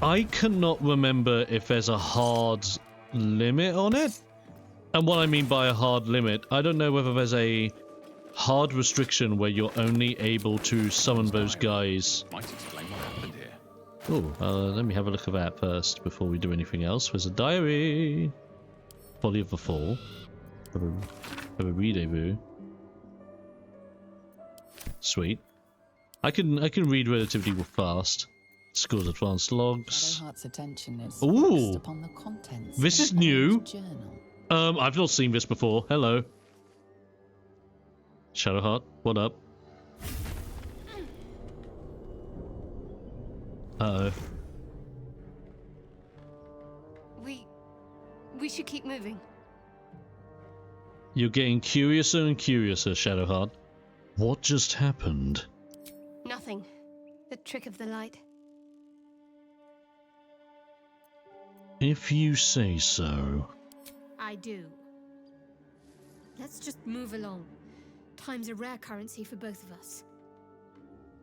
I cannot remember if there's a hard limit on it. And what I mean by a hard limit, I don't know whether there's a hard restriction where you're only able to summon those guys. Might explain what happened here. Oh, let me have a look at that first before we do anything else. There's a diary. Body of the Fall. Have a rendezvous. Sweet. I can read relatively fast. School's advanced logs. Shadowheart's attention is Ooh. focused upon the contents This of is an new. old journal. I've not seen this before. Hello. Shadowheart, what up? Uh-oh. We should keep moving. You're getting curiouser and curiouser, Shadowheart. What just happened? Nothing. The trick of the light. If you say so. I do. Let's just move along. Time's a rare currency for both of us.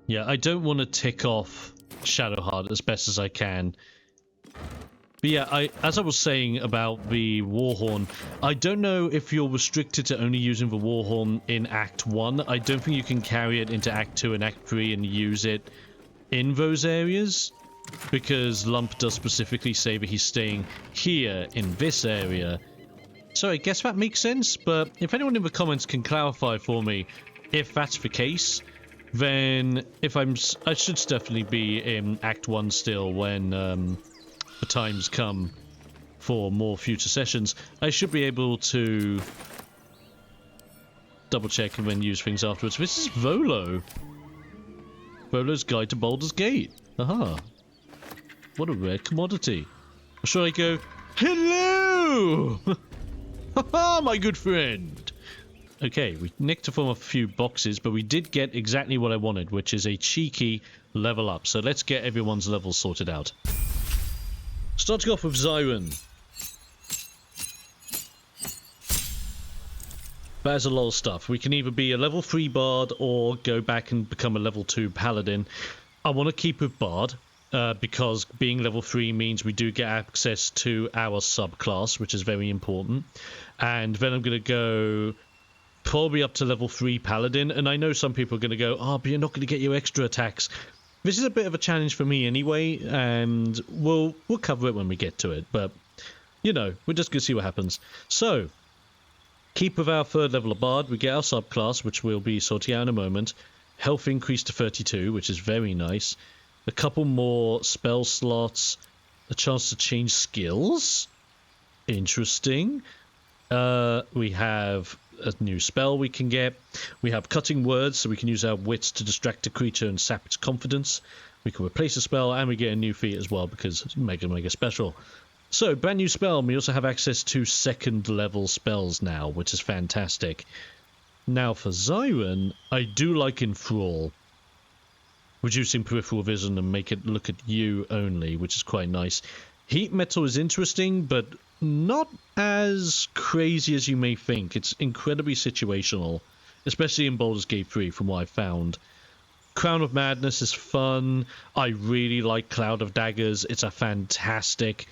Yeah, I don't want to tick off Shadowheart as best as I can. But yeah, as I was saying about the Warhorn, I don't know if you're restricted to only using the Warhorn in Act 1. I don't think you can carry it into Act 2 and Act 3 and use it in those areas, because Lump does specifically say that he's staying here in this area. So I guess that makes sense, but if anyone in the comments can clarify for me if that's the case, then I should definitely be in Act 1 still when the times come for more future sessions. I should be able to double check and then use things afterwards. This is Volo. Volo's Guide to Baldur's Gate. Aha. What a rare commodity. Or should I go, hello! Haha, my good friend! Okay, we nicked from a few boxes, but we did get exactly what I wanted, which is a cheeky level up. So let's get everyone's levels sorted out. Starting off with Zyron. That is a lot of stuff. We can either be a level 3 Bard or go back and become a level 2 Paladin. I want to keep with Bard, because being level 3 means we do get access to our subclass, which is very important. And then I'm going to go probably up to level 3 Paladin, and I know some people are going to go, oh, but you're not going to get your extra attacks. This is a bit of a challenge for me anyway, and we'll cover it when we get to it, but, you know, we're just going to see what happens. So, keep with our 3rd level of Bard, we get our subclass, which we'll be sorting out in a moment. Health increase to 32, which is very nice. A couple more spell slots, a chance to change skills. Interesting. We have a new spell we can get. We have cutting words, so we can use our wits to distract a creature and sap its confidence. We can replace a spell, and we get a new feat as well, because it's mega special. So, brand new spell, and we also have access to 2nd level spells now, which is fantastic. Now for Zyron, I do like Enthrall. Reducing peripheral vision and make it look at you only, which is quite nice. Heat metal is interesting, but not as crazy as you may think. It's incredibly situational, especially in Baldur's Gate 3 from what I've found. Crown of Madness is fun. I really like Cloud of Daggers. It's a fantastic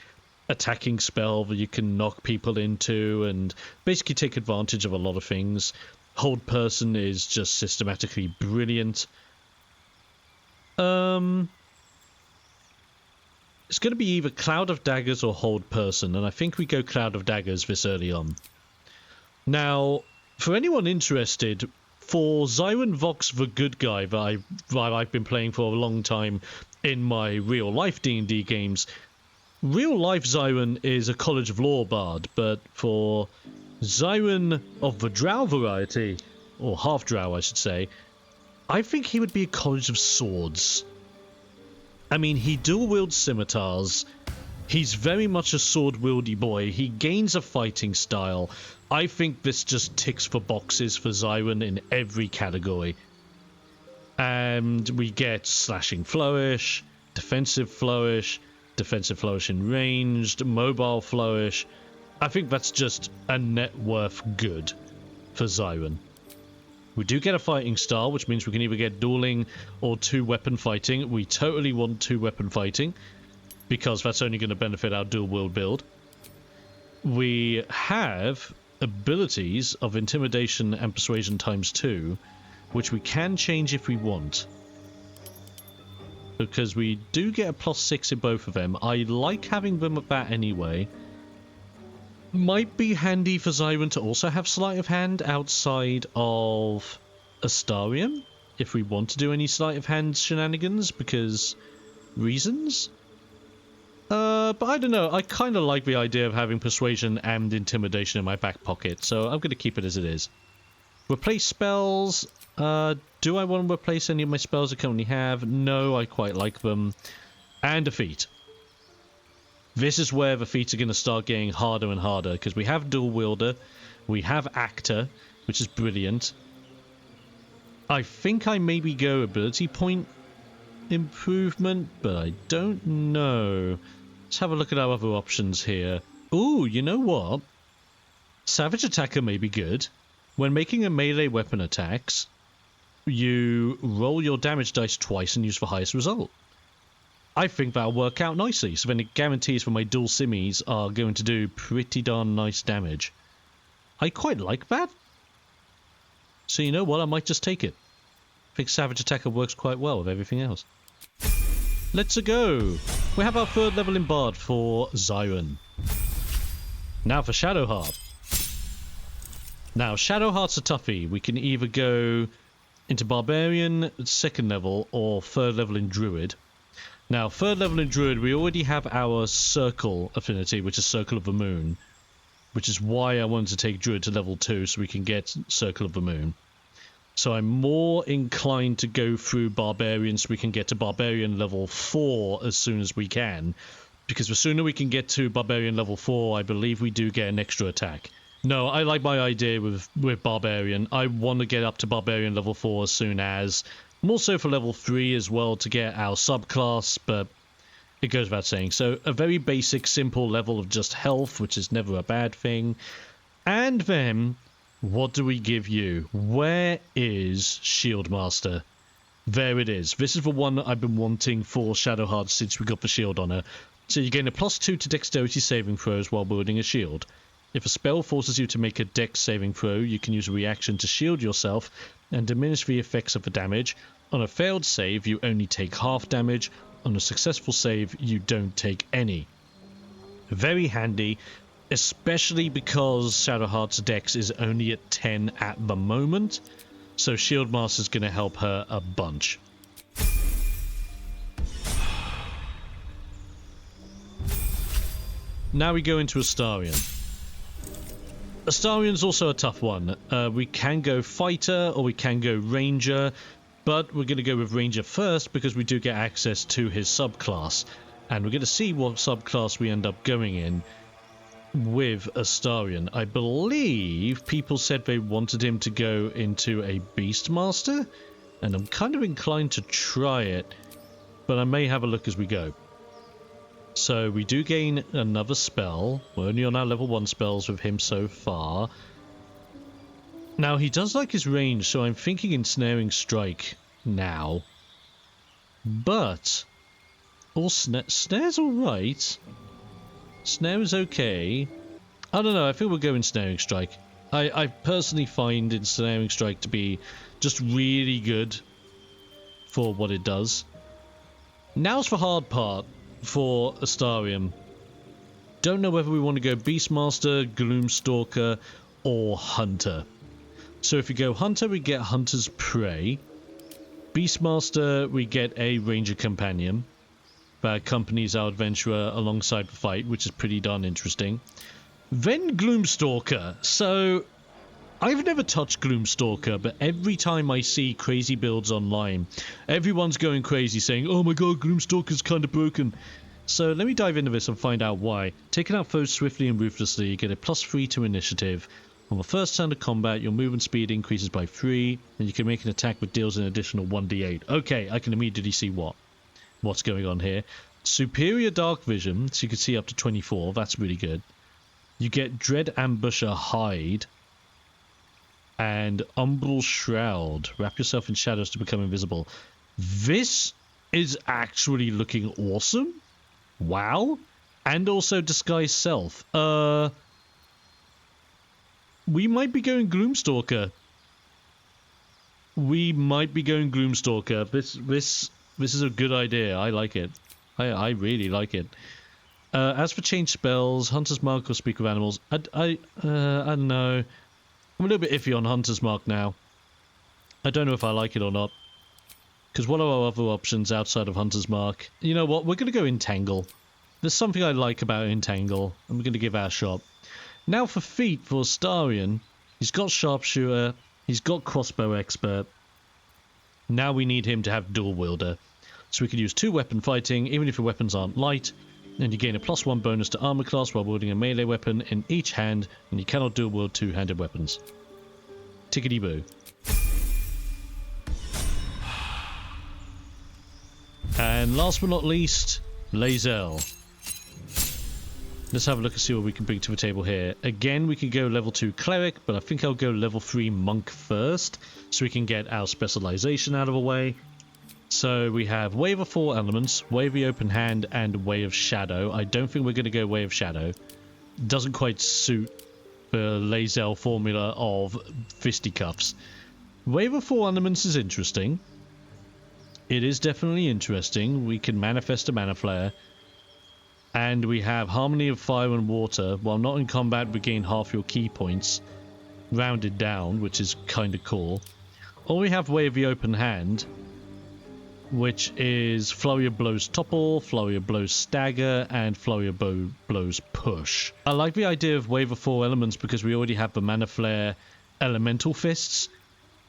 attacking spell that you can knock people into and basically take advantage of a lot of things. Hold Person is just systematically brilliant. It's going to be either Cloud of Daggers or Hold Person, and I think we go Cloud of Daggers this early on. Now, for anyone interested, for Zyron Vox the Good Guy that I've been playing for a long time in my real-life D&D games, real-life Zyron is a College of Law bard, but for Zyron of the Drow variety, or half-Drow I should say, I think he would be a College of Swords. I mean, he dual-wields scimitars. He's very much a sword-wieldy boy. He gains a fighting style. I think this just ticks for boxes for Zyron in every category. And we get Slashing Flourish, Defensive Flourish in ranged, Mobile Flourish. I think that's just a net worth good for Zyron. We do get a fighting style, which means we can either get dueling or 2-weapon fighting. We totally want 2-weapon fighting. because that's only going to benefit our dual wield build. We have abilities of intimidation and persuasion ×2, which we can change if we want, because we do get a +6 in both of them. I like having them at that anyway. Might be handy for Zyron to also have sleight of hand outside of Astarion, if we want to do any sleight of hand shenanigans, because reasons. But I don't know, I kind of like the idea of having persuasion and intimidation in my back pocket, so I'm going to keep it as it is. Replace spells. Do I want to replace any of my spells I currently have? No, I quite like them. And a feat. This is where the feats are going to start getting harder and harder, because we have dual wielder, we have actor, which is brilliant. I think I maybe go ability point improvement, but I don't know. Let's have a look at our other options here. Ooh, you know what? Savage Attacker may be good. When making a melee weapon attacks, you roll your damage dice twice and use the highest result. I think that'll work out nicely, so then it guarantees that my dual simmies are going to do pretty darn nice damage. I quite like that. So you know what, I might just take it. I think Savage Attacker works quite well with everything else. Let's go! We have our 3rd level in Bard for Zyron. Now for Shadowheart. Now, Shadowheart's a toughie. We can either go into Barbarian, 2nd level, or 3rd level in Druid. Now, 3rd level in Druid, we already have our Circle affinity, which is Circle of the Moon, which is why I wanted to take Druid to level 2, so we can get Circle of the Moon. So I'm more inclined to go through Barbarian so we can get to Barbarian level 4 as soon as we can. Because the sooner we can get to Barbarian level 4, I believe we do get an extra attack. No, I like my idea with Barbarian. I want to get up to Barbarian level 4 as soon as. More so for level 3 as well to get our subclass, but it goes without saying. So a very basic, simple level of just health, which is never a bad thing. And then, what do we give you? Where is Shieldmaster? There it is. This is the one that I've been wanting for Shadowheart since we got the shield on her. So you gain a +2 to dexterity saving throws while wielding a shield. If a spell forces you to make a dex saving throw, you can use a reaction to shield yourself and diminish the effects of the damage. On a failed save, you only take half damage. On a successful save, you don't take any. Very handy, especially because Shadowheart's dex is only at 10 at the moment, so Shieldmaster's going to help her a bunch. Now we go into Astarion. Astarion's also a tough one. We can go fighter or we can go ranger, but we're going to go with ranger first because we do get access to his subclass, and we're going to see what subclass we end up going in with Astarion. I believe people said they wanted him to go into a Beastmaster, and I'm kind of inclined to try it, but I may have a look as we go. So we do gain another spell. We're only on our level 1 spells with him so far. Now, he does like his range, so I'm thinking Ensnaring Strike now. But snare's alright. Snare is okay. I don't know, I think we'll go Ensnaring Strike. I personally find Ensnaring Strike to be just really good for what it does. Now's the hard part for Astarion. Don't know whether we want to go Beastmaster, Gloomstalker, or Hunter. So if we go Hunter, we get Hunter's Prey. Beastmaster, we get a Ranger Companion that accompanies our adventurer alongside the fight, which is pretty darn interesting. Then Gloomstalker. So I've never touched Gloomstalker, but every time I see crazy builds online, everyone's going crazy saying, oh my god, Gloomstalker's kind of broken. So let me dive into this and find out why. Taking out foes swiftly and ruthlessly, you get a +3 to initiative. On the first turn of combat, your movement speed increases by 3, and you can make an attack that deals an additional 1d8. Okay, I can immediately see what's going on here. Superior Dark Vision, so you can see up to 24, that's really good. You get Dread Ambusher Hide, and Umbral Shroud. Wrap yourself in shadows to become invisible. This is actually looking awesome. Wow. And also Disguise Self. We might be going Gloomstalker. This is a good idea. I like it. I really like it. As for change spells, Hunter's Mark or Speak with Animals, I don't know. I'm a little bit iffy on Hunter's Mark now. I don't know if I like it or not. Because what are our other options outside of Hunter's Mark? You know what? We're going to go Entangle. There's something I like about Entangle, and we're going to give that a shot. Now for feat for Astarion. He's got Sharpshooter. He's got Crossbow Expert. Now we need him to have Dual Wielder. So we can use 2 weapon fighting, even if your weapons aren't light. And you gain a +1 bonus to armor class while wielding a melee weapon in each hand, and you cannot dual wield 2-handed weapons. Tickety boo. And last but not least, Lae'zel. Let's have a look and see what we can bring to the table here. Again, we can go level 2 Cleric, but I think I'll go level 3 Monk first, so we can get our specialization out of the way. So we have Wave of 4 Elements, Way of the Open Hand, and Way of Shadow. I don't think we're going to go Way of Shadow. Doesn't quite suit the Lae'zel formula of fisticuffs. Wave of 4 Elements is interesting. It is definitely interesting. We can manifest a Mana Flare. And we have Harmony of Fire and Water. While not in combat, we gain half your key points. Rounded down, which is kind of cool. Or we have Way of the Open Hand, which is Flurry of Blows Topple, Flurry of Blows Stagger, and Flurry of Blows Push. I like the idea of Wave of 4 Elements because we already have the Mana Flare Elemental Fists.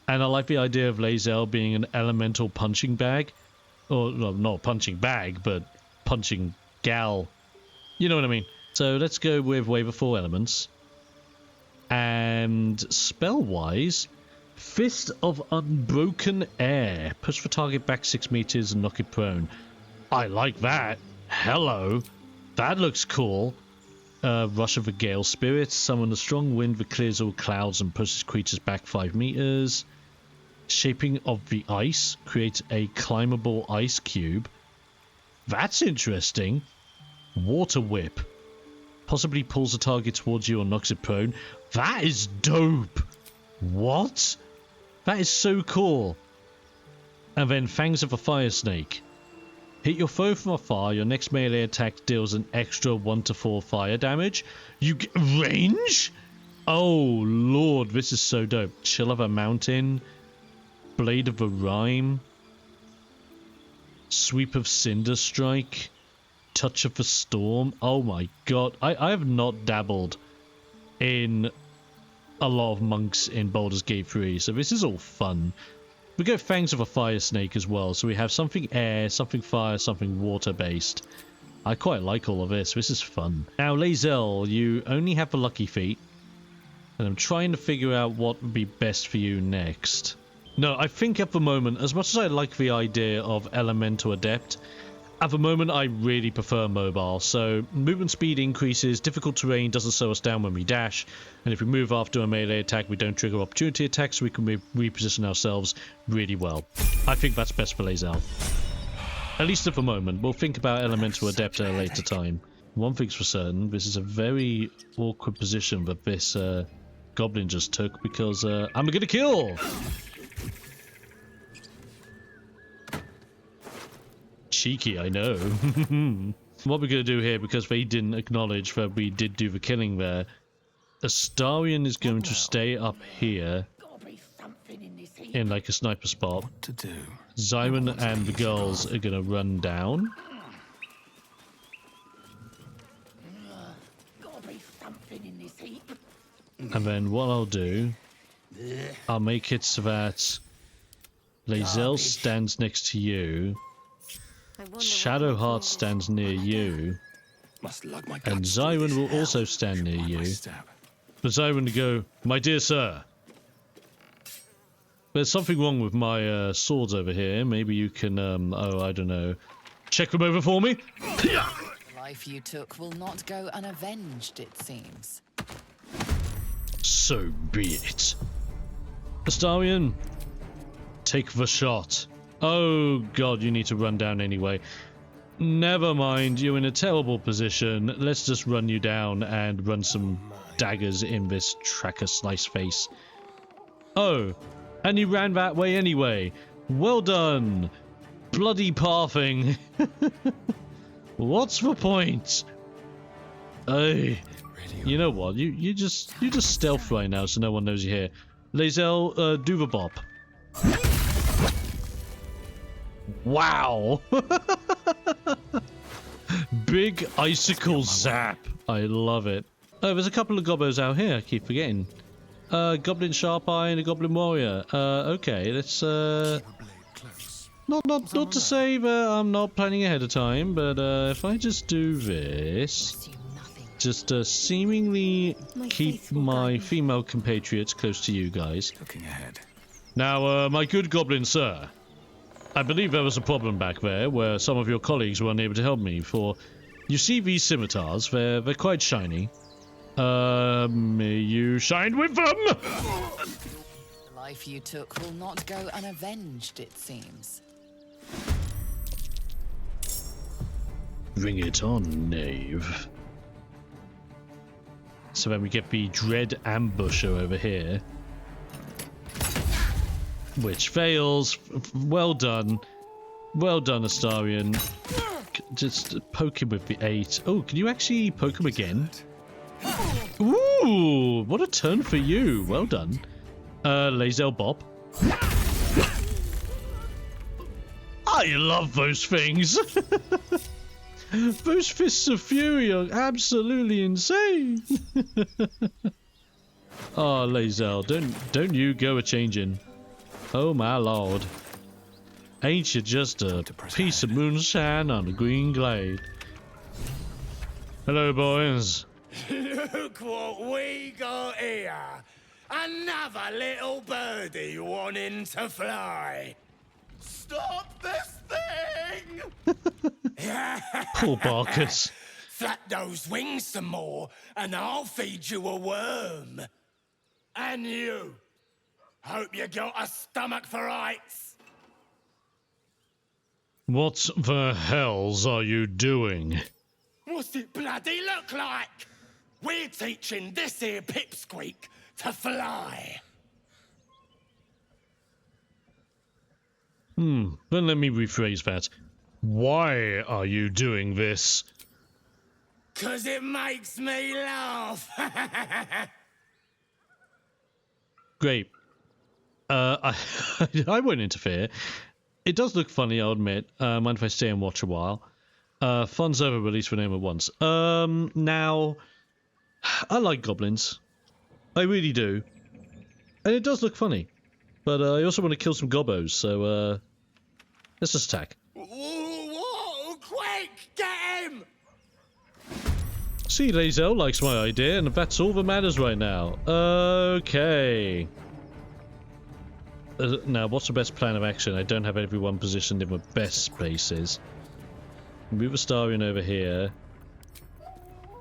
And I like the idea of Lae'zel being an elemental punching bag. Or, well, not punching bag, but punching gal. You know what I mean? So let's go with Wave of 4 Elements. And spell-wise, Fist of Unbroken Air. Push the target back 6 meters and knock it prone. I like that. Hello. That looks cool. Rush of the Gale Spirit. Summon a strong wind that clears all clouds and pushes creatures back 5 meters. Shaping of the Ice. Creates a climbable ice cube. That's interesting. Water Whip. Possibly pulls a target towards you or knocks it prone. That is dope. What? That is so cool. And then Fangs of a Fire Snake. Hit your foe from afar. Your next melee attack deals an extra 1 to 4 fire damage. You get range? Oh lord, this is so dope. Chill of a Mountain. Blade of a Rime. Sweep of Cinder Strike. Touch of the Storm. Oh my god. I have not dabbled in a lot of monks in Baldur's Gate 3, so this is all fun. We go Fangs of a Fire Snake as well, so we have something air, something fire, something water based. I quite like all of this. This is fun. Now Lae'zel, you only have the lucky feat, and I'm trying to figure out what would be best for you next. No, I think at the moment, as much as I like the idea of Elemental Adept, at the moment I really prefer mobile, so movement speed increases, difficult terrain doesn't slow us down when we dash, and if we move after a melee attack we don't trigger opportunity attacks, so we can reposition ourselves really well. I think that's best for Lae'zel. At least at the moment. We'll think about Elemental Adept at a later time. One thing's for certain, this is a very awkward position that this goblin just took, because I'm gonna kill! Cheeky, I know. What we're going to do here, because they didn't acknowledge that we did do the killing there, Astarion is going to stay up here in like a sniper spot. What to do? Zyron and the girls are going to run down. And then what I'll do, I'll make it so that Lae'zel stands next to you. Shadowheart stands near you, and Zyron will also stand near you. But Zyron will go, "My dear sir, there's something wrong with my swords over here. Maybe you can, oh, I don't know, check them over for me?" The life you took will not go unavenged, it seems. So be it. Astarion, take the shot. Oh god, you need to run down anyway. Never mind, you're in a terrible position. Let's just run you down and run some daggers in this tracker slice face. Oh, and you ran that way anyway. Well done. Bloody pathing. What's the point? Hey, you know what? You just stealth right now so no one knows you're here. Lae'zel, do the bop. Wow. Big icicle zap. I love it. Oh, there's a couple of gobbos out here. I keep forgetting. Goblin Sharp Eye and a Goblin Warrior. Okay, let's not to say that I'm not planning ahead of time, but if I just do this, just seemingly keep my female compatriots close to you guys. Looking ahead. Now, my good goblin sir, I believe there was a problem back there where some of your colleagues were unable to help me. For you see these scimitars, they're quite shiny. May you shine with them. The life you took will not go unavenged, it seems. Bring it on, knave. So then we get the Dread Ambusher over here. Which fails. Well done. Well done, Astarion. Just poke him with the 8. Oh, can you actually poke him again? Ooh, what a turn for you. Well done. Lae'zel Bop. I love those things. Those Fists of Fury are absolutely insane. Oh, Lae'zel, don't you go a-changing. Oh my lord. Ain't you just a piece of moonshine on a green glade? Hello, boys. Look what we got here. Another little birdie wanting to fly. Stop this thing! Poor Barkus. Flap those wings some more, and I'll feed you a worm. And you. Hope you got a stomach for ice. What the hells are you doing? What's it bloody look like? We're teaching this here pipsqueak to fly. Then let me rephrase that. Why are you doing this? 'Cause it makes me laugh. Great. I won't interfere. It does look funny, I'll admit. Mind if I stay and watch a while? Fun's over, release for name at once. Now, I like goblins. I really do. And it does look funny. But I also want to kill some gobbos, so let's just attack. Whoa, quick, get him! See, Lae'zel likes my idea, and that's all that matters right now. Okay. Now, what's the best plan of action? I don't have everyone positioned in the best spaces. Move Astarion over here.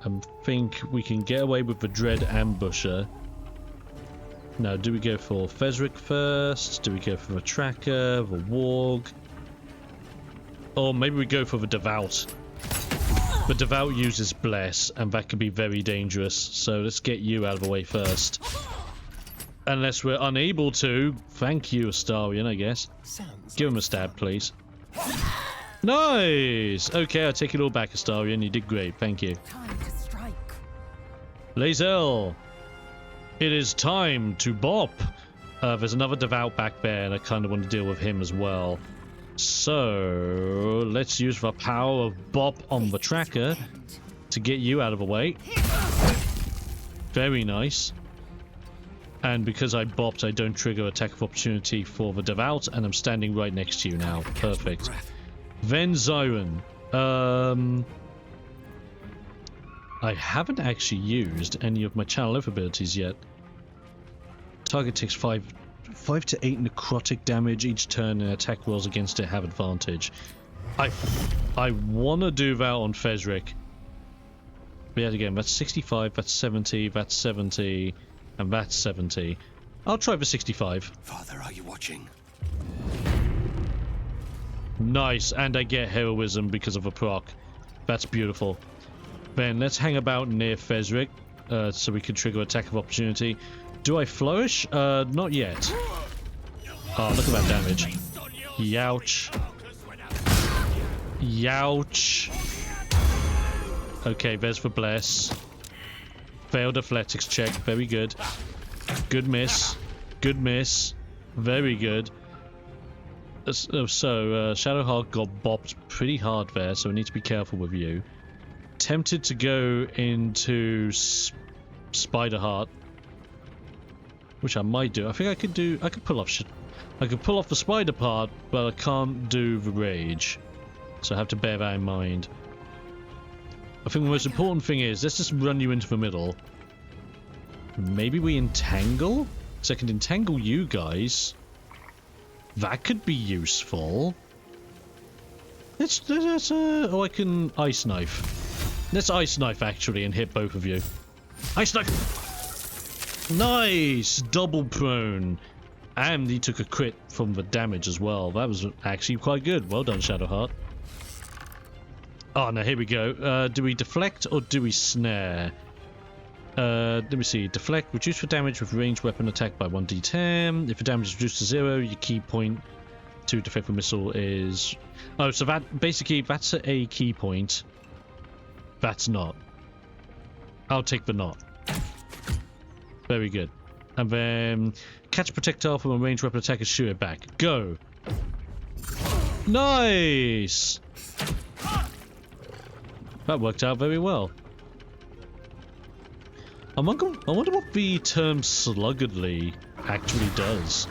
I think we can get away with the Dread Ambusher. Now, do we go for Fezric first? Do we go for the Tracker, the Warg? Or maybe we go for the Devout. The Devout uses Bless, and that can be very dangerous. So let's get you out of the way first. Unless we're unable to. Thank you, Astarion, I guess. Give him a stab, please. Nice! Okay, I take it all back, Astarion. You did great. Thank you. Time to strike. Lae'zel, it is time to bop. There's another Devout back there, and I kind of want to deal with him as well. So, let's use the power of bop on the Tracker to get you out of the way. Very nice. And because I bopped, I don't trigger attack of opportunity for the Devout, and I'm standing right next to you now. Perfect. Then Zyron. I haven't actually used any of my Channel F abilities yet. Target takes 5 to 8 necrotic damage each turn, and attack rolls against it have advantage. I want to do that on Fezric. But yet again, that's 65, that's 70, that's 70, and that's 70. I'll try the 65. Father, are you watching? Nice, and I get heroism because of a proc. That's beautiful. Then let's hang about near Fezric, so we can trigger attack of opportunity. Do I flourish? Not yet. Oh, look at that damage. Youch. Youch. Okay, there's for bless. Failed athletics check. Very good. Good miss. Good miss. Very good. So, Shadowheart got bopped pretty hard there, so we need to be careful with you. Tempted to go into Spiderheart, which I might do. I think I could do. I could pull off. I could pull off the spider part, but I can't do the rage. So I have to bear that in mind. I think the most important thing is let's just run you into the middle. Maybe we entangle, so I can entangle you guys. That could be useful. Let's oh, I can ice knife. Let's ice knife actually and hit both of you. Ice knife. Nice, double prone, and he took a crit from the damage as well. That was actually quite good. Well done, Shadowheart. Oh no, here we go. Do we deflect or do we snare? Let me see. Deflect, reduce for damage with ranged weapon attack by 1d10. If the damage is reduced to 0, your key point to deflect the missile is... Oh, so that basically, that's a key point. That's not. I'll take the not. Very good. And then catch projectile from a ranged weapon attack and shoot it back. Go. Nice! That worked out very well. I wonder what the term sluggardly actually does.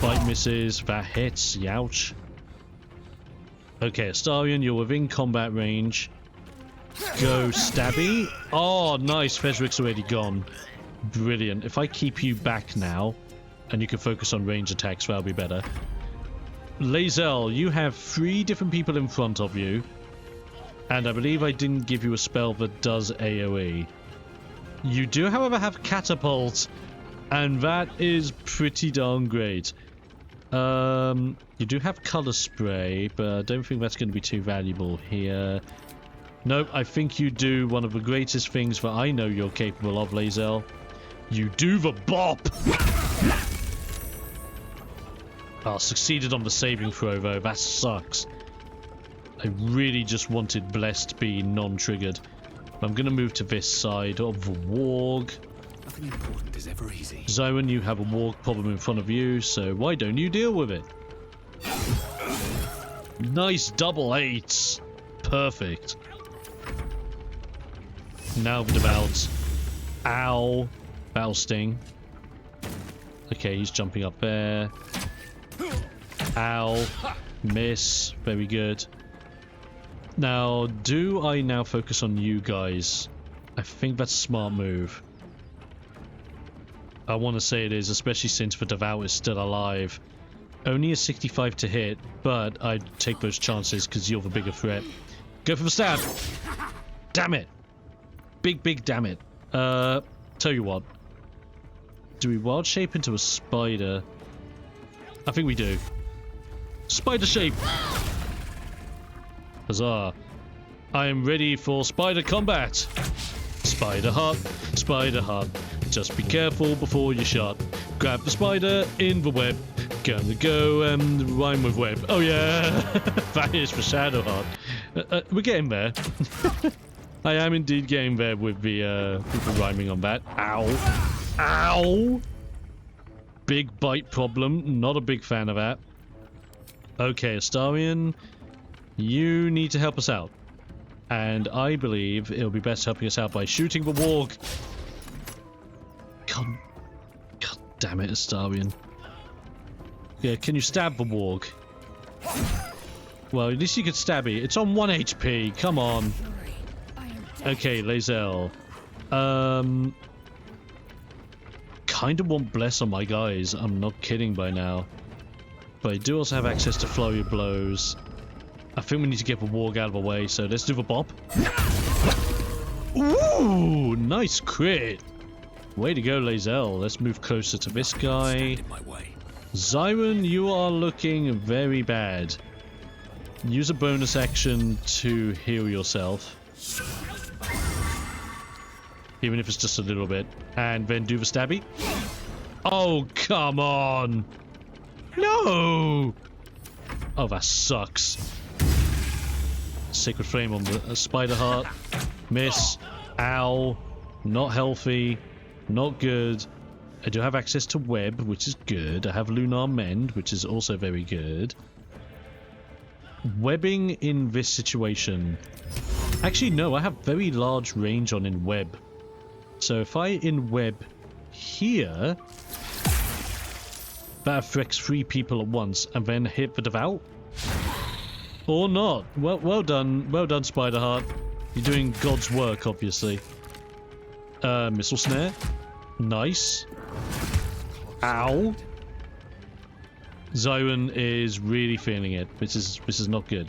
Bite misses, that hits, youch. Okay, Astarion, you're within combat range. Go stabby. Oh, nice, Fezric's already gone. Brilliant. If I keep you back now, and you can focus on range attacks, that'll be better. Lae'zel, you have 3 different people in front of you. And I believe I didn't give you a spell that does AoE. You do, however, have Catapult, and that is pretty darn great. You do have Color Spray, but I don't think that's going to be too valuable here. Nope, I think you do one of the greatest things that I know you're capable of, Lae'zel. You do the bop! Oh, succeeded on the saving throw, though. That sucks. I really just wanted Bless to be non-triggered. I'm going to move to this side of the warg. Nothing important is ever easy. Zyron, you have a warg problem in front of you, so why don't you deal with it? Nice double 8s. Perfect. Now the Devouts. Ow. Battle Sting. Okay, he's jumping up there. Ow. Miss. Very good. Now, do I now focus on you guys? I think that's a smart move. I want to say it is, especially since the Devout is still alive. Only a 65 to hit, but I'd take those chances because you're the bigger threat. Go for the stab! Damn it! Big damn it. Tell you what. Do we wild shape into a spider? I think we do. Spider shape! Huzzah. I am ready for spider combat. Spider heart, spider heart. Just be careful before you shot. Grab the spider in the web. Gonna go rhyme with web. Oh yeah, that is for Shadowheart. We're getting there. I am indeed getting there with the rhyming on that. Ow. Ow. Big bite problem. Not a big fan of that. Okay, Astarion. You need to help us out. And I believe it'll be best helping us out by shooting the warg. God damn it, Astarion. Yeah, can you stab the warg? Well, at least you could stab it. It's on 1 HP. Come on. Okay, Lae'zel. Kind of want Bless on my guys. I'm not kidding by now. But I do also have access to Flurry of Blows. I think we need to get the warg out of the way, so let's do the bop. Ooh, nice crit. Way to go, Lae'zel. Let's move closer to this guy. Zyron, you are looking very bad. Use a bonus action to heal yourself. Even if it's just a little bit. And then do the stabby. Oh, come on! No! Oh, that sucks. Sacred Flame on the Spider Heart. Miss. Ow. Not healthy. Not good. I do have access to Web, which is good. I have Lunar Mend, which is also very good. Webbing in this situation... Actually, no, I have very large range on in Web. So if I in Web here... That affects 3 people at once, and then hit the Devout? Or not. Well done. Well done, Spiderheart. You're doing God's work, obviously. Missile Snare. Nice. Ow. Zyron is really feeling it. This is not good.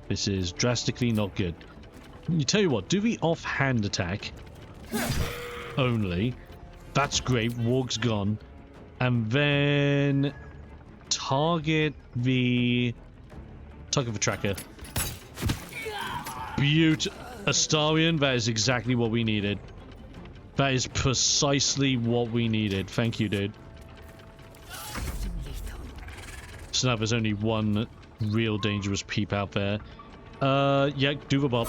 This is drastically not good. You tell you what, do the offhand attack. Only. That's great. Warg's gone. And then target the tracker. Astarion, that is exactly what we needed. That is precisely what we needed. Thank you, dude. So now there's only one real dangerous peep out there. Yeah, do the bob.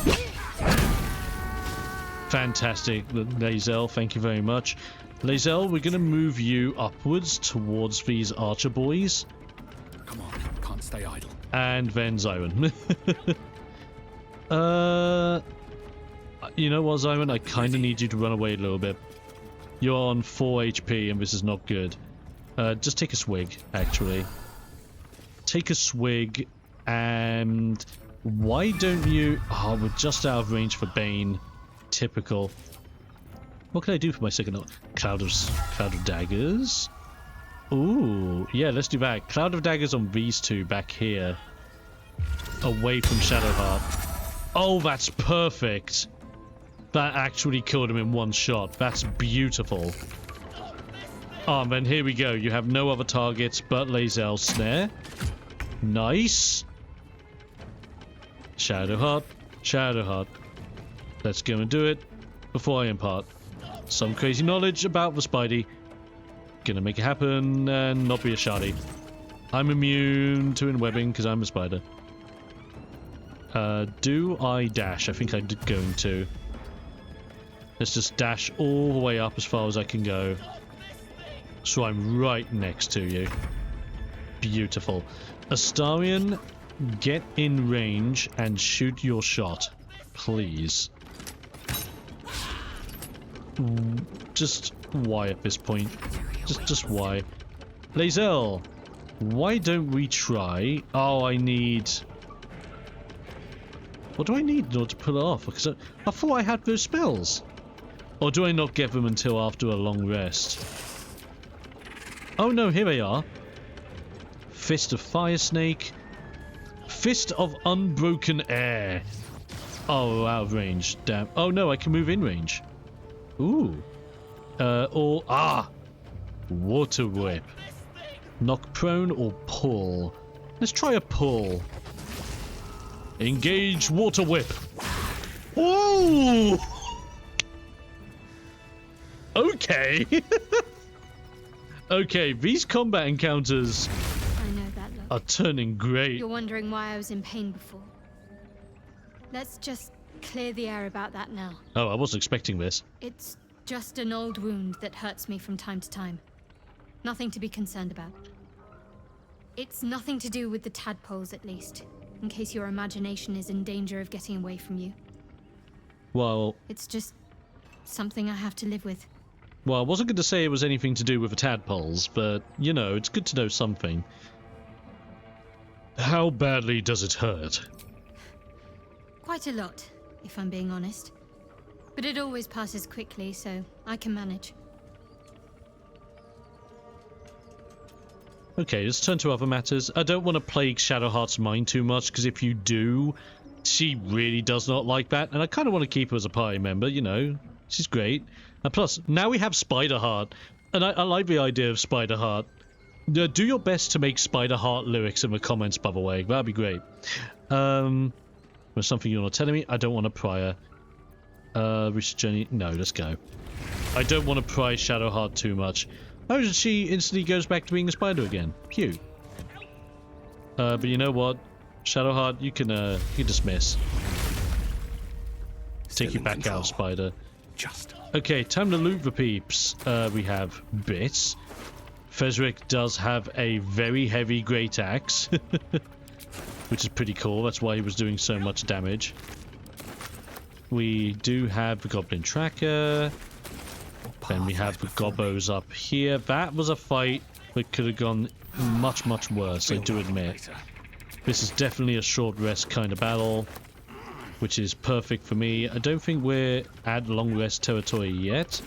Fantastic, Lae'zel, thank you very much. Lae'zel, we're gonna move you upwards towards these archer boys. Come on, can't stay idle. And then Zyron. You know what, Zyron? I kind of need you to run away a little bit. You're on 4 HP and this is not good. Just take a swig, actually. Take a swig, and why don't you... Oh, we're just out of range for Bane. Typical. What can I do for my second... Cloud of Daggers? Ooh, yeah, let's do that. Cloud of Daggers on these two back here. Away from Shadowheart. Oh, that's perfect. That actually killed him in one shot. That's beautiful. Oh, and then here we go. You have no other targets but Lae'zel's Snare. Nice. Shadowheart. Shadowheart. Let's go and do it before I impart some crazy knowledge about the Spidey. Gonna make it happen and not be a shardy. I'm immune to enwebbing because I'm a spider. Do I dash? I think I'm going to. Let's just dash all the way up as far as I can go. So I'm right next to you. Beautiful. Astarion, get in range and shoot your shot. Please. Just why at this point? Just why? Lae'zel, why don't we try... Oh, I need... What do I need in order to pull it off? Because I thought I had those spells. Or do I not get them until after a long rest? Oh no, here they are. Fist of Fire Snake. Fist of Unbroken Air. Oh, out of range. Damn. Oh no, I can move in range. Ooh. Water Whip. Knock prone or pull? Let's try a pull. Engage Water Whip. Ooh! Okay. Okay, these combat encounters I know that look. are turning great. You're wondering why I was in pain before. Let's just clear the air about that now. Oh, I wasn't expecting this. It's just an old wound that hurts me from time to time. Nothing to be concerned about. It's nothing to do with the tadpoles, at least, in case your imagination is in danger of getting away from you. Well, It's just something I have to live with. I wasn't going to say it was anything to do with the tadpoles, but, you know, it's good to know something. How badly does it hurt? Quite a lot, if I'm being honest. But it always passes quickly, so I can manage. Okay, let's turn to other matters. I don't want to plague Shadowheart's mind too much, because if you do, she really does not like that, and I kind of want to keep her as a party member, you know. She's great. And plus, now we have Spiderheart, and I like the idea of Spiderheart. Do your best to make Spider Heart lyrics in the comments, by the way. That'd be great. There's something you're not telling me. I don't want to prior. Richard Journey. No, let's go. I don't want to pry Shadowheart too much. Oh, she instantly goes back to being a spider again. Cute. But you know what? Shadowheart, you can dismiss. Take you back out, spider. Just. Okay, time to loot the peeps. We have bits. Fezric does have a very heavy great axe, which is pretty cool. That's why he was doing so much damage. We do have the Goblin Tracker. Then we have the Gobbos up here. That was a fight that could have gone much, much worse, I do admit. This is definitely a short rest kind of battle, which is perfect for me. I don't think we're at long rest territory yet.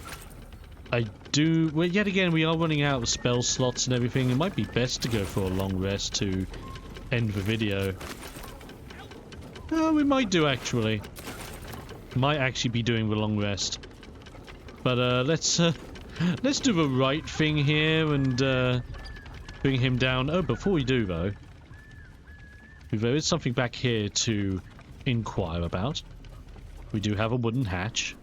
Well, yet again, we are running out of spell slots and everything. It might be best to go for a long rest to end the video. Oh, we might do, actually. Might actually be doing the long rest. But, let's do the right thing here and, bring him down. Oh, before we do, though, there is something back here to inquire about. We do have a wooden hatch.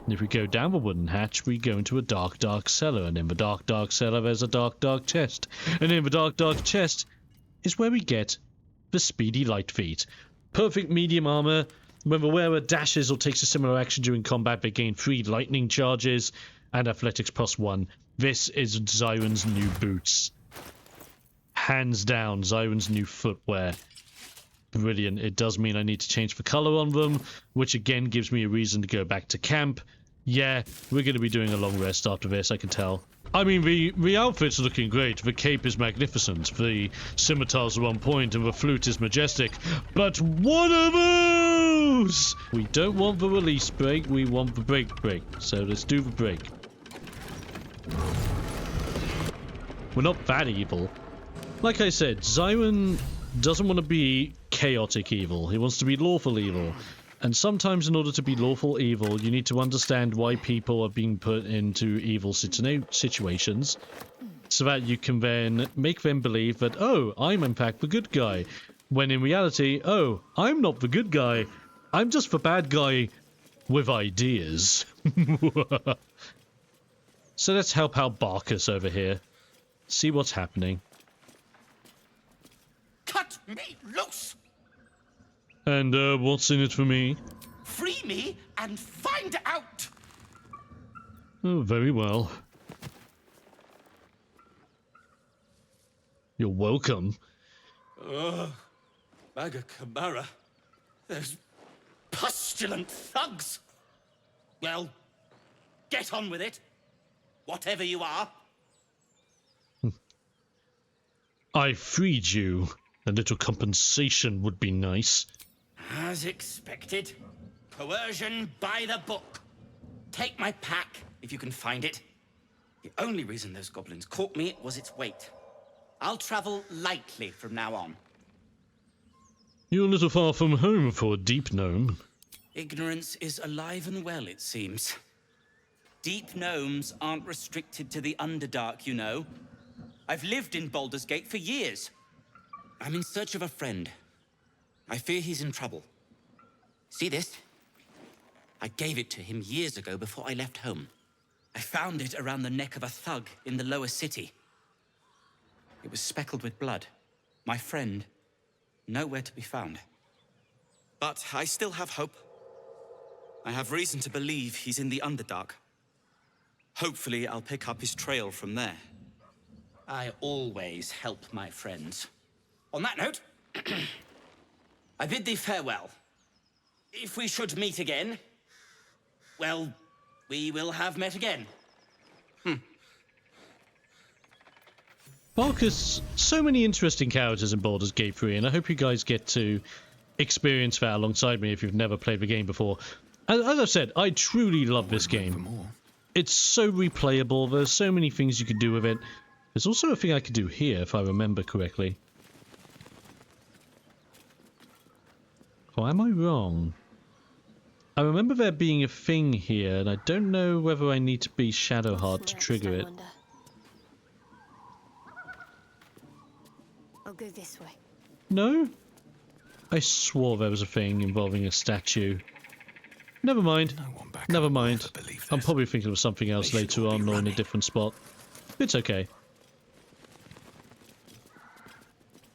And if we go down the wooden hatch, we go into a dark, dark cellar. And in the dark, dark cellar, there's a dark, dark chest. And in the dark, dark chest is where we get the Speedy Light Feet. Perfect medium armor. When the wearer dashes or takes a similar action during combat, they gain 3 lightning charges and athletics +1. This is Zyron's new boots. Hands down, Zyron's new footwear. Brilliant. It does mean I need to change the color on them, which again gives me a reason to go back to camp. Yeah, we're going to be doing a long rest after this, I can tell. I mean, the outfit's looking great. The cape is magnificent. The scimitars are on point and the flute is majestic. But what are those? We don't want the release break, we want the break. So let's do the break. We're not that evil. Like I said, Zyron doesn't want to be chaotic evil. He wants to be lawful evil. And sometimes in order to be lawful evil, you need to understand why people are being put into evil situations, so that you can then make them believe that, oh, I'm in fact the good guy. When in reality, oh, I'm not the good guy. I'm just the bad guy with ideas. So let's help out Barkus over here. See what's happening. Cut me loose! And, what's in it for me? Free me and find out! Oh, very well. You're welcome. Maga Kamara. Those pustulant thugs! Well, get on with it. Whatever you are. I freed you. A little compensation would be nice. As expected. Coercion by the book. Take my pack, if you can find it. The only reason those goblins caught me was its weight. I'll travel lightly from now on. You're a little far from home for a deep gnome. Ignorance is alive and well, it seems. Deep gnomes aren't restricted to the Underdark, you know. I've lived in Baldur's Gate for years. I'm in search of a friend. I fear he's in trouble. See this? I gave it to him years ago before I left home. I found it around the neck of a thug in the lower city. It was speckled with blood. My friend, nowhere to be found. But I still have hope. I have reason to believe he's in the Underdark. Hopefully, I'll pick up his trail from there. I always help my friends. On that note, I bid thee farewell. If we should meet again, well, we will have met again. Barkus, so many interesting characters in Baldur's Gate 3, and I hope you guys get to experience that alongside me if you've never played the game before. As I've said, I truly love this game. It's so replayable, there's so many things you can do with it. There's also a thing I could do here, if I remember correctly. Or am I wrong? I remember there being a thing here, and I don't know whether I need to be Shadowheart to trigger it. I'll go this way. No? I swore there was a thing involving a statue. Never mind. Never mind. I'm probably thinking of something else later on or in a different spot. It's okay.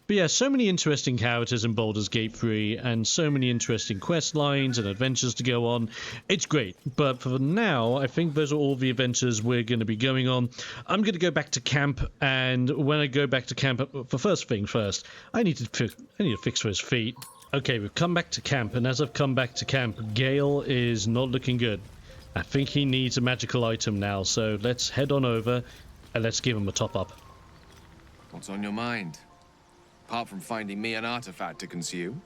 But yeah, so many interesting characters in Baldur's Gate 3, and so many interesting quest lines and adventures to go on. It's great, but for now, I think those are all the adventures we're going to be going on. I'm going to go back to camp, and when I go back to camp, for first thing first, I need to fix for his feet. Okay, we've come back to camp, and as I've come back to camp, Gale is not looking good. I think he needs a magical item now, so let's head on over, and let's give him a top-up. What's on your mind? Apart from finding me an artifact to consume,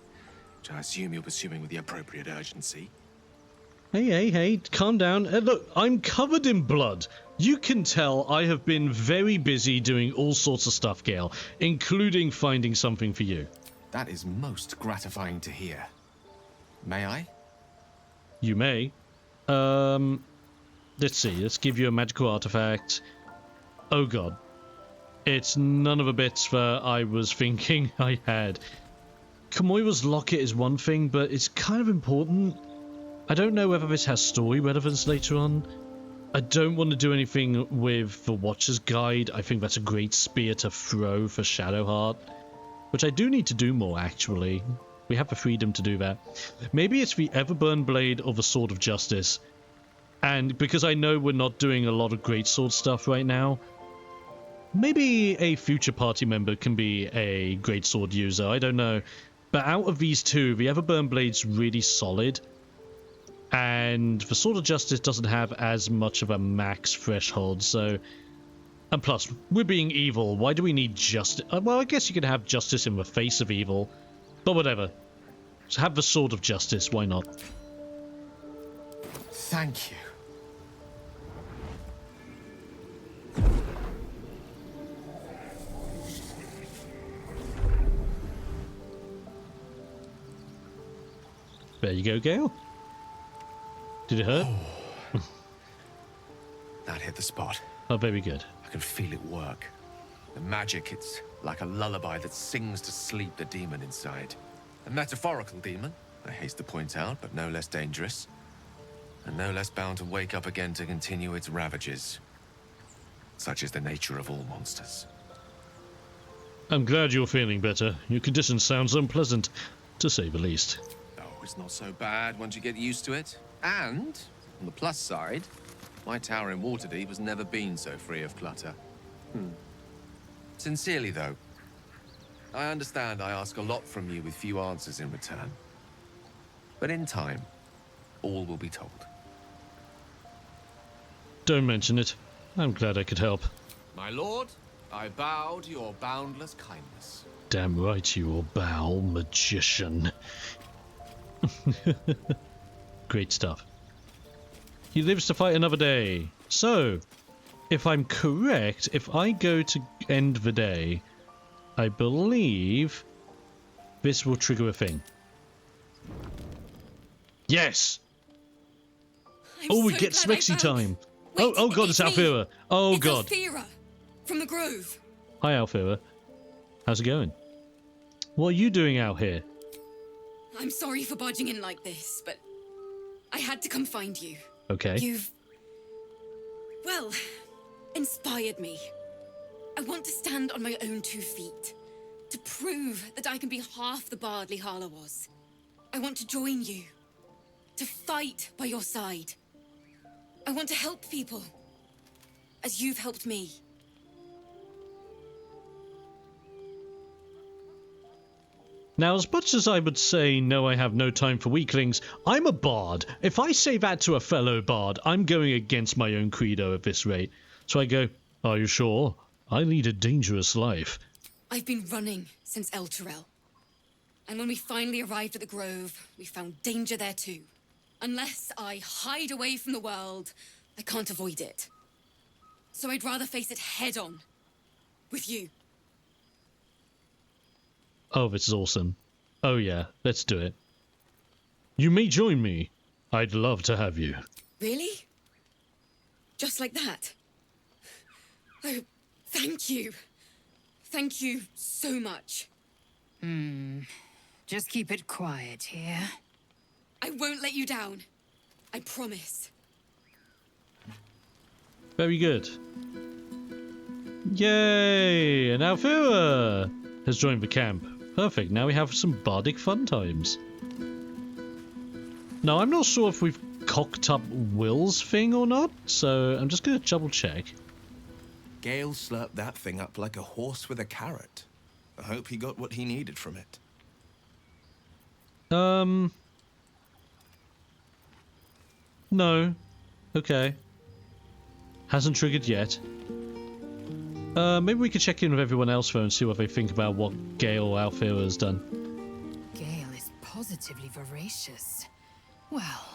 which I assume you're pursuing with the appropriate urgency. Hey, calm down. Look, I'm covered in blood. You can tell I have been very busy doing all sorts of stuff, Gale, including finding something for you. That is most gratifying to hear. May I? You may. Let's see. Let's give you a magical artifact. Oh god. It's none of the bits that I was thinking I had. Kamoira's locket is one thing, but it's kind of important. I don't know whether this has story relevance later on. I don't want to do anything with the Watcher's Guide. I think that's a great spear to throw for Shadowheart, which I do need to do more, actually. We have the freedom to do that. Maybe it's the Everburn Blade or the Sword of Justice. And because I know we're not doing a lot of greatsword stuff right now, maybe a future party member can be a greatsword user, I don't know. But out of these two, the Everburn Blade's really solid. And the Sword of Justice doesn't have as much of a max threshold, so... And plus, we're being evil. Why do we need justice? Well, I guess you could have justice in the face of evil. But whatever. So have the Sword of Justice, why not? Thank you. There you go, Gale. Did it hurt? Oh. That hit the spot. Oh, very good. I can feel it work. The magic, it's like a lullaby that sings to sleep the demon inside. A metaphorical demon, I haste to point out, but no less dangerous. And no less bound to wake up again to continue its ravages. Such is the nature of all monsters. I'm glad you're feeling better. Your condition sounds unpleasant, to say the least. Oh, it's not so bad once you get used to it. And, on the plus side, my tower in Waterdeep has never been so free of clutter. Sincerely, though, I understand I ask a lot from you with few answers in return. But in time, all will be told. Don't mention it. I'm glad I could help. My lord, I bow to your boundless kindness. Damn right you will bow, magician. Great stuff. He lives to fight another day. So, if I'm correct, if I go to end the day, I believe this will trigger a thing. Yes! Oh, we get Smexy time. Wait, oh god, it's Alfira. Oh god. Alfira from the Grove. Hi Alfira. How's it going? What are you doing out here? I'm sorry for barging in like this, but I had to come find you. Okay. You've, well, inspired me. I want to stand on my own 2 feet, to prove that I can be half the bard Lihala was. I want to join you, to fight by your side. I want to help people, as you've helped me. Now, as much as I would say, no, I have no time for weaklings, I'm a bard. If I say that to a fellow bard, I'm going against my own credo at this rate. So I go, are you sure? I lead a dangerous life. I've been running since El Turel. And when we finally arrived at the Grove, we found danger there too. Unless I hide away from the world, I can't avoid it. So I'd rather face it head on. With you. Oh, this is awesome. Oh yeah, let's do it. You may join me. I'd love to have you. Really? Just like that? Oh, thank you. Thank you so much. Just keep it quiet here. I won't let you down. I promise. Very good. Yay! An Alfura has joined the camp. Perfect. Now we have some bardic fun times. Now, I'm not sure if we've cocked up Will's thing or not, so I'm just going to double check. Gale slurped that thing up like a horse with a carrot. I hope he got what he needed from it. No. Okay. Hasn't triggered yet. Maybe we could check in with everyone else though and see what they think about what Gale Alfira has done. Gale is positively voracious. Well,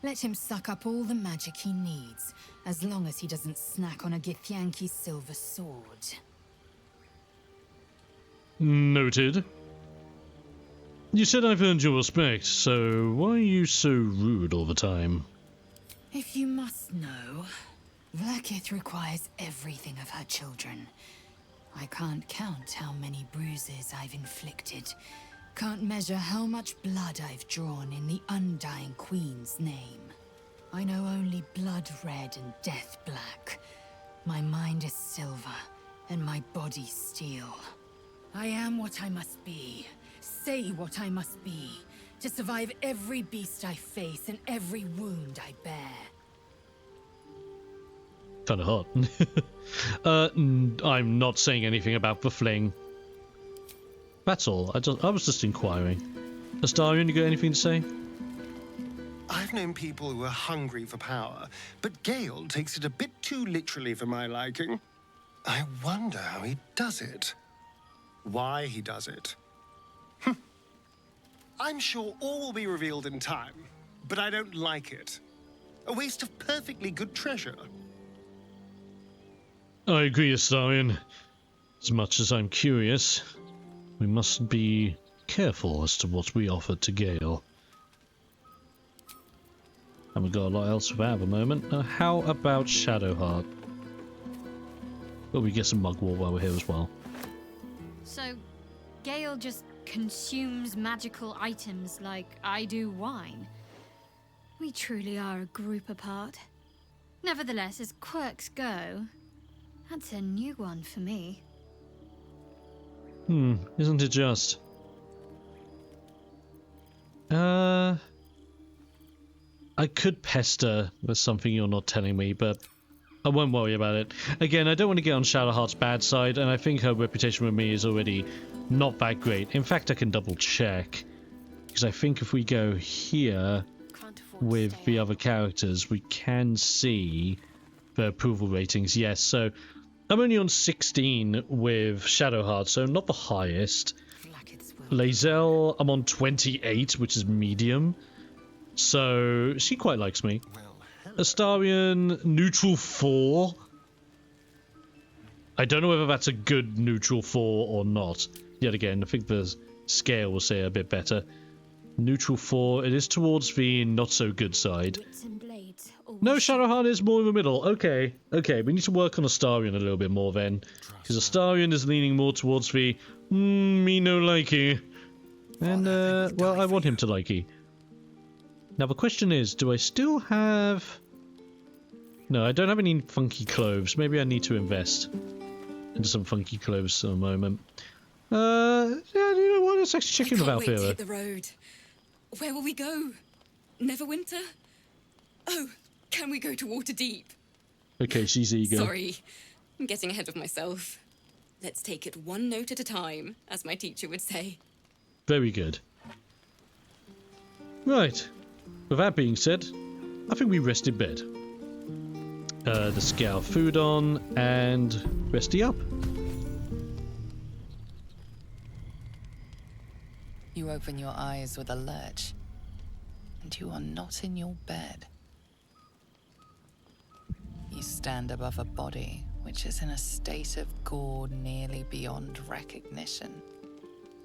let him suck up all the magic he needs, as long as he doesn't snack on a Githyanki silver sword. Noted. You said I've earned your respect, so why are you so rude all the time? If you must know, Vlaakith requires everything of her children. I can't count how many bruises I've inflicted. Can't measure how much blood I've drawn in the Undying Queen's name. I know only blood red and death black. My mind is silver, and my body steel. I am what I must be, say what I must be, to survive every beast I face and every wound I bear. Kinda hot. I'm not saying anything about the fling. That's all. I was just inquiring. Astarion, you got anything to say? I've known people who are hungry for power, but Gale takes it a bit too literally for my liking. I wonder how he does it. Why he does it. I'm sure all will be revealed in time, but I don't like it. A waste of perfectly good treasure. I agree, Astarion. As much as I'm curious, we must be careful as to what we offer to Gale. Haven't got a lot else for that at the moment. How about Shadowheart? Well, we get some mugwort while we're here as well. So, Gale just consumes magical items like I do wine. We truly are a group apart. Nevertheless, as quirks go, that's a new one for me. Isn't it just? I could pester with something you're not telling me, but I won't worry about it. Again, I don't want to get on Shadowheart's bad side, and I think her reputation with me is already not that great. In fact, I can double check, because I think if we go here with the other characters, we can see the approval ratings. Yes, so I'm only on 16 with Shadowheart, so not the highest. Lae'zel, I'm on 28, which is medium. So she quite likes me. Astarion, neutral 4. I don't know whether that's a good neutral 4 or not. Yet again, I think the scale will say a bit better. Neutral 4, it is towards the not so good side. No, Shadowheart is more in the middle. Okay, we need to work on Astarion a little bit more then. Because Astarion is leaning more towards the me no likey. And, well, I want him to likey. Now the question is, do I still have... No, I don't have any funky clothes. Maybe I need to invest into some funky clothes at the moment. Yeah, you know what? Let's actually check in with Alfira. I can't wait to hit the road. Where will we go? Neverwinter? Oh, can we go to Waterdeep? Okay, she's eager. Sorry, I'm getting ahead of myself. Let's take it one note at a time, as my teacher would say. Very good. Right. With that being said, I think we rest in bed. Let's get our food on and resty up. You open your eyes with a lurch, and you are not in your bed. You stand above a body which is in a state of gore nearly beyond recognition.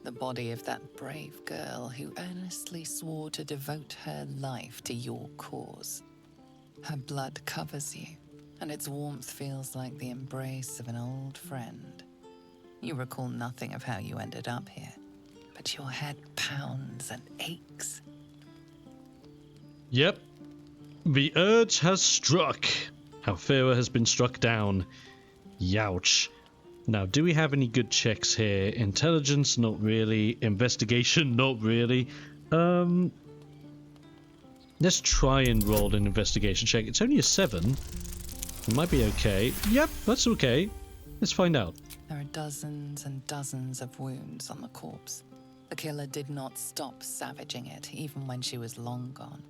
The body of that brave girl who earnestly swore to devote her life to your cause. Her blood covers you, and its warmth feels like the embrace of an old friend. You recall nothing of how you ended up here, but your head pounds and aches. Yep. The urge has struck. Alfira has been struck down. Youch. Now, do we have any good checks here? Intelligence? Not really. Investigation? Not really. Let's try and roll an investigation check. It's only a 7. It might be okay. Yep, that's okay. Let's find out. There are dozens and dozens of wounds on the corpse. The killer did not stop savaging it, even when she was long gone.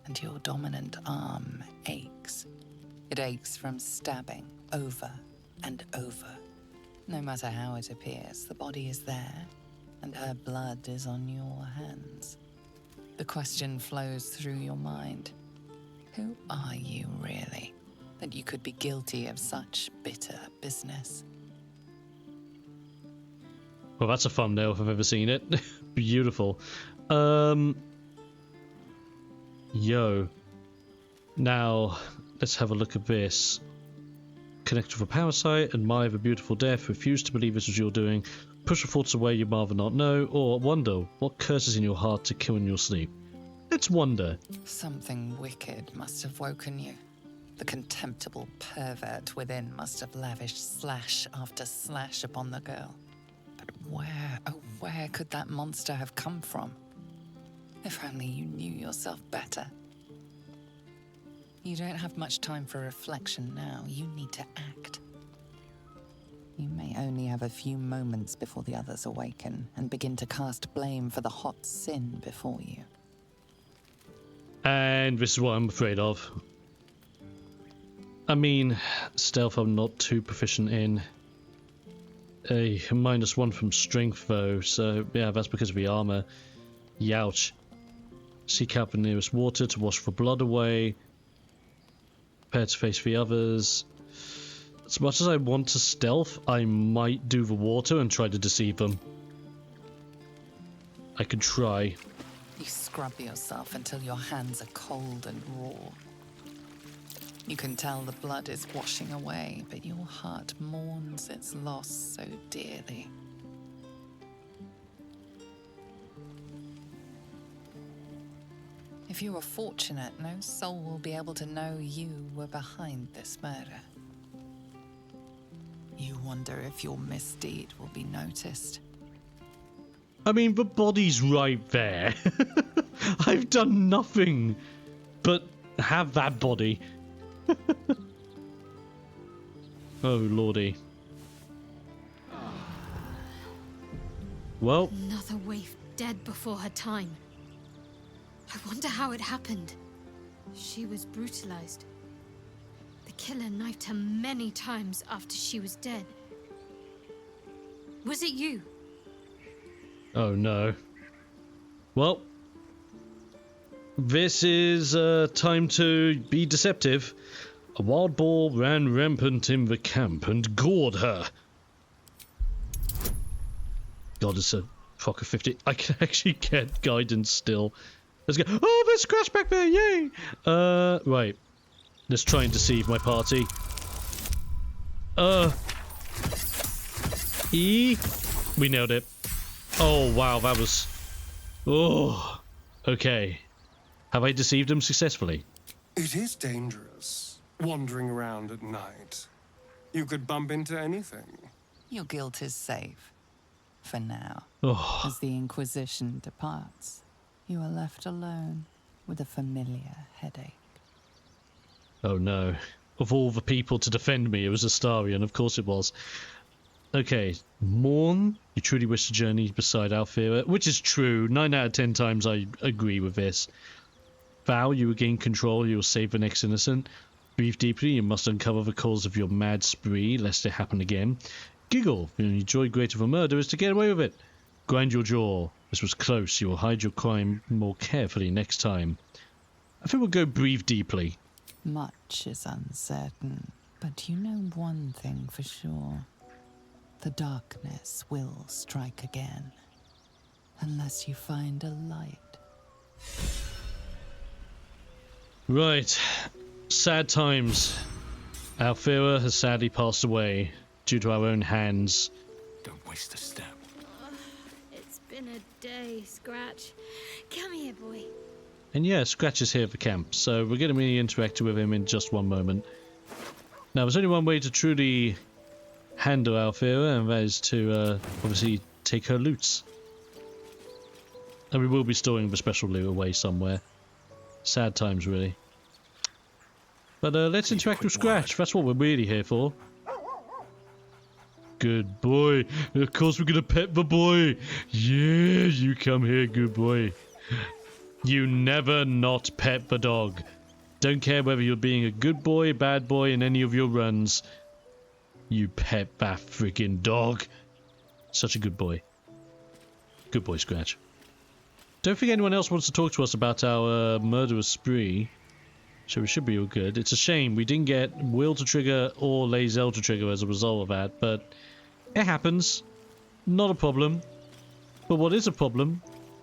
And your dominant arm aches. It aches from stabbing over and over. No matter how it appears, the body is there, and her blood is on your hands. The question flows through your mind. Who are you, really, that you could be guilty of such bitter business? Well, that's a thumbnail if I've ever seen it. Beautiful. Yo. Now, let's have a look at this. Connect with a power site, admire the beautiful death, refuse to believe this was your doing, push your thoughts away you'd rather not know, or wonder what curses in your heart to kill in your sleep. Let's wonder. Something wicked must have woken you. The contemptible pervert within must have lavished slash after slash upon the girl. But where, oh where could that monster have come from? If only you knew yourself better. You don't have much time for reflection now. You need to act. You may only have a few moments before the others awaken and begin to cast blame for the hot sin before you. And this is what I'm afraid of. I mean, stealth I'm not too proficient in. A -1 from strength though, so yeah, that's because of the armor. Youch. Seek out the nearest water to wash the blood away. Prepare to face the others. As much as I want to stealth, I might do the water and try to deceive them. I could try. You scrub yourself until your hands are cold and raw. You can tell the blood is washing away, but your heart mourns its loss so dearly. If you are fortunate, no soul will be able to know you were behind this murder. You wonder if your misdeed will be noticed. I mean, the body's right there. I've done nothing but have that body. Oh, lordy. Well, Another waif dead before her time. I wonder how it happened. She was brutalized. The killer knifed her many times after she was dead. Was it you? oh no. Well, this is time to be deceptive. A wild boar ran rampant in the camp and gored her. God, it's a proc of 50. I can actually get guidance still. Let's go. Oh, there's scratch back there, yay! Right. Let's try and deceive my party. E. We nailed it. Oh, wow, that was... Oh. Okay. Have I deceived them successfully? It is dangerous, wandering around at night. You could bump into anything. Your guilt is safe. For now. Oh. As the Inquisition departs, you are left alone with a familiar headache. Oh no. Of all the people to defend me, it was Astarion. Of course it was. Okay. Mourn. You truly wish to journey beside Alfira, which is true. 9 out of 10 times I agree with this. Vow you will gain control, you will save the next innocent. Breathe deeply, you must uncover the cause of your mad spree, lest it happen again. Giggle. The only joy greater of a murder is to get away with it. Grind your jaw. This was close. You will hide your crime more carefully next time. I think we'll go breathe deeply. Much is uncertain, but you know one thing for sure. The darkness will strike again, unless you find a light. Right. Sad times. Alfira has sadly passed away. due to our own hands. Don't waste a step. It's been a day, Scratch. Come here, boy. And yeah, Scratch is here for camp, so we're going to be interacting with him in just one moment. Now, there's only one way to truly handle Alfira, and that is to obviously take her loots. And we will be storing the special loot away somewhere. Sad times, really. But let's interact with Scratch. That's what we're really here for. Good boy. Of course we're gonna pet the boy. Yeah, you come here, good boy. You never not pet the dog. Don't care whether you're being a good boy, bad boy in any of your runs. You pet that freaking dog. Such a good boy. Good boy, Scratch. Don't think anyone else wants to talk to us about our murderous spree. So we should be all good. It's a shame we didn't get Will to trigger or Lae'zel to trigger as a result of that, but it happens. Not a problem. But what is a problem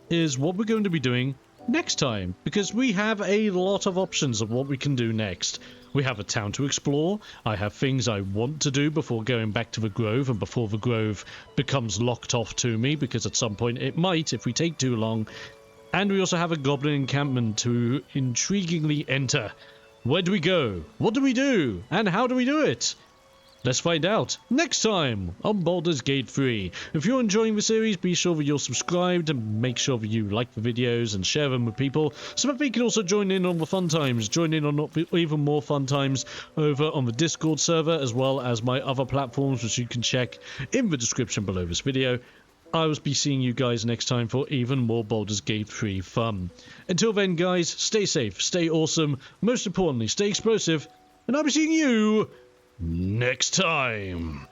is what we're going to be doing next time, because we have a lot of options of what we can do next. We have a town to explore. I have things I want to do before going back to the Grove and before the Grove becomes locked off to me, because at some point it might if we take too long. And we also have a goblin encampment to intriguingly enter. Where do we go? What do we do? And how do we do it? Let's find out next time on Baldur's Gate 3. If you're enjoying the series, be sure that you're subscribed and make sure that you like the videos and share them with people so that they can also join in on the fun times. Join in on even more fun times over on the Discord server, as well as my other platforms, which you can check in the description below this video. I will be seeing you guys next time for even more Baldur's Gate 3 fun. Until then, guys, stay safe, stay awesome, most importantly, stay explosive, and I'll be seeing you next time.